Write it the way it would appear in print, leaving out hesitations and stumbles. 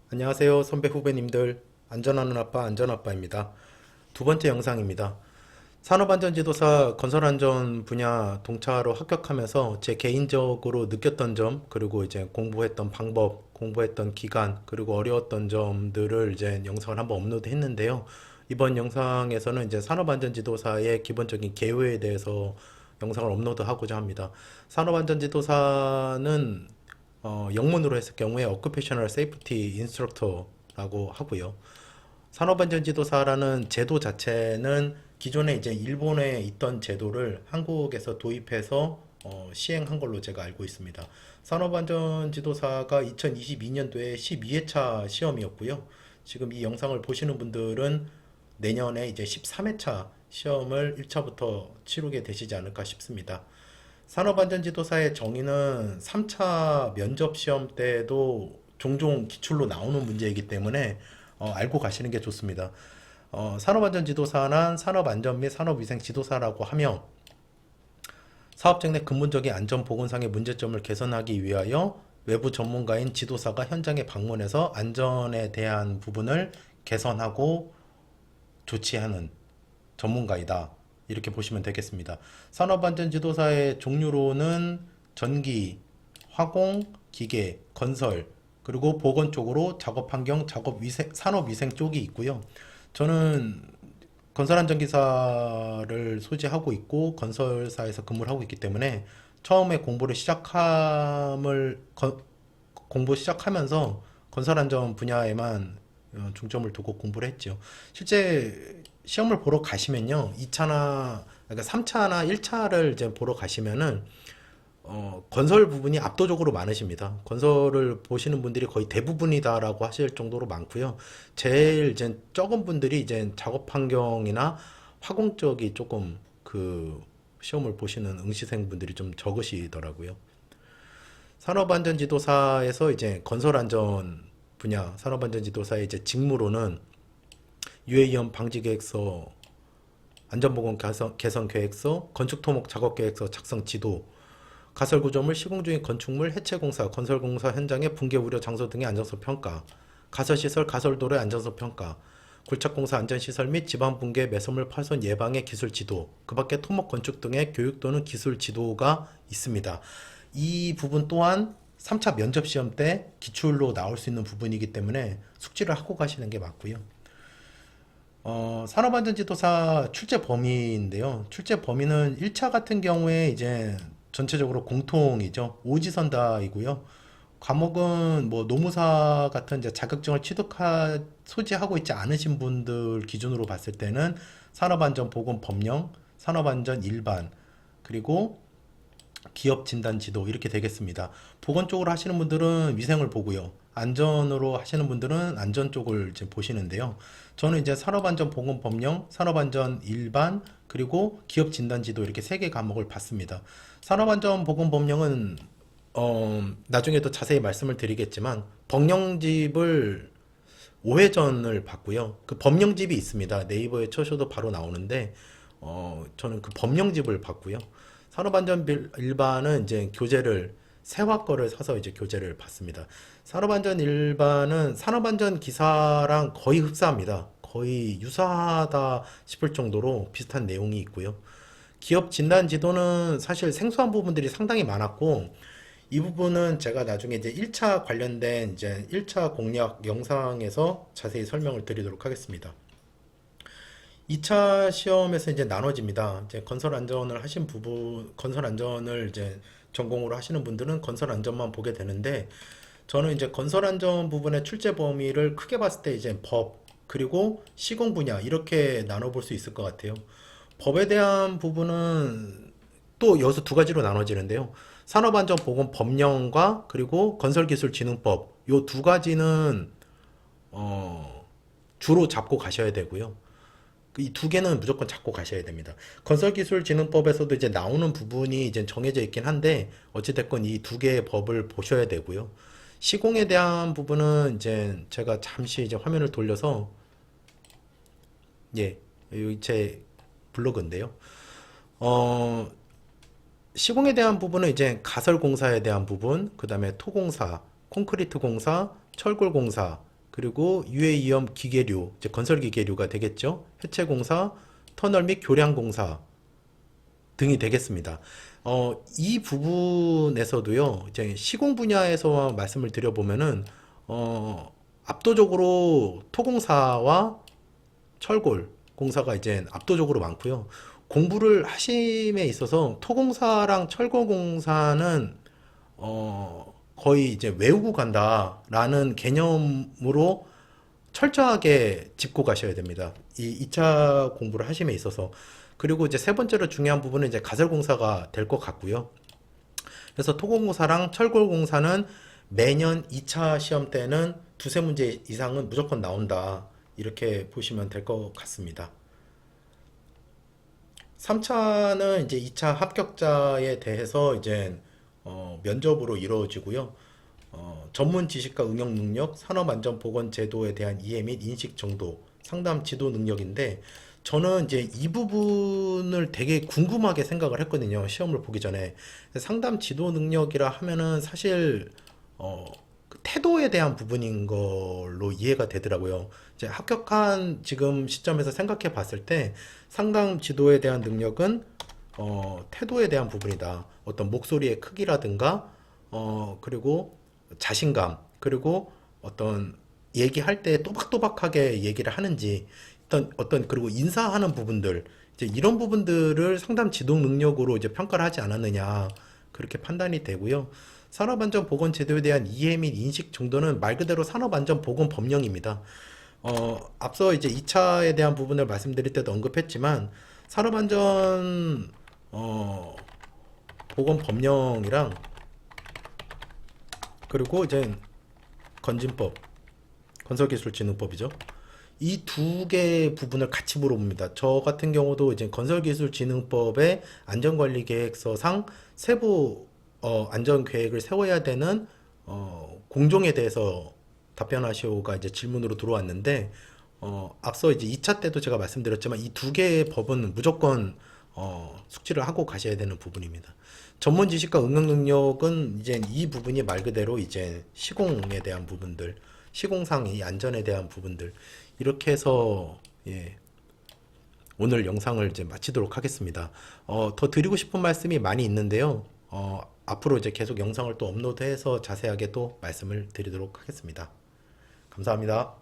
안녕하세요, 선배 후배님들. 안전하는 아빠, 안전아빠입니다. 두 번째 영상입니다. 산업안전지도사 건설안전 분야 동차로 합격하면서 제 개인적으로 느꼈던 점, 그리고 이제 공부했던 방법, 공부했던 기간, 그리고 어려웠던 점들을 이제 영상을 한번 업로드 했는데요. 이번 영상에서는 이제 산업안전지도사의 기본적인 개요에 대해서 영상을 업로드하고자 합니다. 산업안전지도사는 영문으로 했을 경우에 Occupational Safety Instructor라고 하고요. 산업안전지도사라는 제도 자체는 기존에 이제 일본에 있던 제도를 한국에서 도입해서 시행한 걸로 제가 알고 있습니다. 산업안전지도사가 2022년도에 12회차 시험이었고요. 지금 이 영상을 보시는 분들은 내년에 이제 13회차 시험을 1차부터 치르게 되시지 않을까 싶습니다. 산업안전지도사의 정의는 3차 면접 시험 때도 종종 기출로 나오는 문제이기 때문에 알고 가시는 게 좋습니다. 산업안전지도사는 산업안전 및 산업위생지도사라고 하며 사업장 내 근본적인 안전보건상의 문제점을 개선하기 위하여 외부 전문가인 지도사가 현장에 방문해서 안전에 대한 부분을 개선하고 조치하는 전문가이다. 이렇게 보시면 되겠습니다. 산업안전지도사의 종류로는 전기, 화공, 기계, 건설, 그리고 보건 쪽으로 작업환경, 작업위생, 산업위생 쪽이 있고요. 저는 건설안전기사를 소지하고 있고 건설사에서 근무를 하고 있기 때문에 처음에 공부 시작하면서 건설안전 분야에만 중점을 두고 공부를 했죠. 실제 시험을 보러 가시면요. 2차나 그러니까 3차나 1차를 이제 보러 가시면은 건설 부분이 압도적으로 많으십니다. 건설을 보시는 분들이 거의 대부분이다라고 하실 정도로 많고요. 제일 이제 적은 분들이 이제 작업 환경이나 화공 쪽이 조금 그 시험을 보시는 응시생 분들이 좀 적으시더라고요. 산업안전지도사에서 이제 건설안전 분야, 산업안전지도사의 이제 직무로는 유해위험 방지계획서, 안전보건 개선 계획서, 건축토목 작업계획서 작성 지도, 가설구조물, 시공 중인 건축물, 해체공사, 건설공사 현장의 붕괴 우려 장소 등의 안전성 평가, 가설시설, 가설도로의 안전성 평가, 굴착공사 안전시설 및 지방 붕괴, 매설물 파손 예방의 기술 지도, 그 밖에 토목 건축 등의 교육 또는 기술 지도가 있습니다. 이 부분 또한 3차 면접 시험 때 기출로 나올 수 있는 부분이기 때문에 숙지를 하고 가시는 게 맞고요. 산업안전지도사 출제 범위인데요. 출제 범위는 1차 같은 경우에 이제 전체적으로 공통이죠. 오지선다이고요. 과목은 뭐 노무사 같은 이제 자격증을 소지하고 있지 않으신 분들 기준으로 봤을 때는 산업안전보건법령, 산업안전 일반, 그리고 기업 진단 지도 이렇게 되겠습니다. 보건 쪽으로 하시는 분들은 위생을 보고요. 안전으로 하시는 분들은 안전 쪽을 이제 보시는데요. 저는 이제 산업안전보건법령, 산업안전 일반, 그리고 기업 진단 지도 이렇게 세 개 과목을 봤습니다. 산업안전보건법령은 나중에 또 자세히 말씀을 드리겠지만 법령집을 5회 전을 봤고요. 그 법령집이 있습니다. 네이버에 쳐셔도 바로 나오는데 저는 그 법령집을 봤고요. 산업안전 일반은 이제 교재를 세화 거를 사서 이제 교재를 봤습니다. 산업안전 일반은 산업안전 기사랑 거의 흡사합니다. 거의 유사하다 싶을 정도로 비슷한 내용이 있고요. 기업 진단 지도는 사실 생소한 부분들이 상당히 많았고 이 부분은 제가 나중에 이제 1차 관련된 이제 1차 공략 영상에서 자세히 설명을 드리도록 하겠습니다. 2차 시험에서 이제 나눠집니다. 이제 건설 안전을 하신 부분, 건설 안전을 이제 전공으로 하시는 분들은 건설 안전만 보게 되는데, 저는 이제 건설 안전 부분의 출제 범위를 크게 봤을 때 이제 법, 그리고 시공 분야, 이렇게 나눠볼 수 있을 것 같아요. 법에 대한 부분은 또 여기서 두 가지로 나눠지는데요. 산업안전보건법령과 그리고 건설기술진흥법, 요 두 가지는, 주로 잡고 가셔야 되고요. 이 두 개는 무조건 잡고 가셔야 됩니다. 건설기술진흥법에서도 이제 나오는 부분이 이제 정해져 있긴 한데 어찌됐건 이 두 개의 법을 보셔야 되고요. 시공에 대한 부분은 이제 제가 잠시 이제 화면을 돌려서 예, 여기 제 블로그인데요. 어, 시공에 대한 부분은 이제 가설공사에 대한 부분, 그 다음에 토공사, 콘크리트 공사, 철골 공사, 그리고 유해위험 기계류, 이제 건설 기계류가 되겠죠. 해체공사, 터널 및 교량공사 등이 되겠습니다. 이 부분에서도요, 이제 시공 분야에서 말씀을 드려보면은, 압도적으로 토공사와 철골 공사가 이제 압도적으로 많고요. 공부를 하심에 있어서 토공사랑 철골 공사는 거의 이제 외우고 간다라는 개념으로 철저하게 짚고 가셔야 됩니다. 이 2차 공부를 하심에 있어서. 그리고 이제 세 번째로 중요한 부분은 이제 가설공사가 될 것 같고요. 그래서 토공공사랑 철골공사는 매년 2차 시험 때는 두세 문제 이상은 무조건 나온다. 이렇게 보시면 될 것 같습니다. 3차는 이제 2차 합격자에 대해서 이제 면접으로 이루어지고요. 전문 지식과 응용 능력, 산업안전보건제도에 대한 이해 및 인식 정도, 상담 지도 능력인데 저는 이제 이 부분을 되게 궁금하게 생각을 했거든요. 시험을 보기 전에. 상담 지도 능력이라 하면은 사실 그 태도에 대한 부분인 걸로 이해가 되더라고요. 이제 합격한 지금 시점에서 생각해 봤을 때 상담 지도에 대한 능력은 태도에 대한 부분이다. 어떤 목소리의 크기라든가 그리고 자신감, 그리고 어떤 얘기할 때 또박또박하게 얘기를 하는지, 그리고 인사하는 부분들, 이제 이런 부분들을 상담 지도 능력으로 이제 평가를 하지 않았느냐, 그렇게 판단이 되고요. 산업안전보건제도에 대한 이해 및 인식 정도는 말 그대로 산업안전보건법령입니다. 앞서 이제 2차에 대한 부분을 말씀드릴 때도 언급했지만, 산업안전, 보건법령이랑, 그리고 이제 건진법, 건설기술진흥법이죠. 이 두 개의 부분을 같이 물어봅니다. 저 같은 경우도 이제 건설기술진흥법의 안전관리계획서상 세부 안전계획을 세워야 되는 공정에 대해서 답변하시오가 이제 질문으로 들어왔는데 앞서 이제 2차 때도 제가 말씀드렸지만 이 두 개의 법은 무조건 숙지를 하고 가셔야 되는 부분입니다. 전문 지식과 응용 능력은 이제 이 부분이 말 그대로 이제 시공에 대한 부분들, 시공상 이 안전에 대한 부분들 이렇게 해서 예, 오늘 영상을 이제 마치도록 하겠습니다. 더 드리고 싶은 말씀이 많이 있는데요. 앞으로 이제 계속 영상을 또 업로드해서 자세하게 또 말씀을 드리도록 하겠습니다. 감사합니다.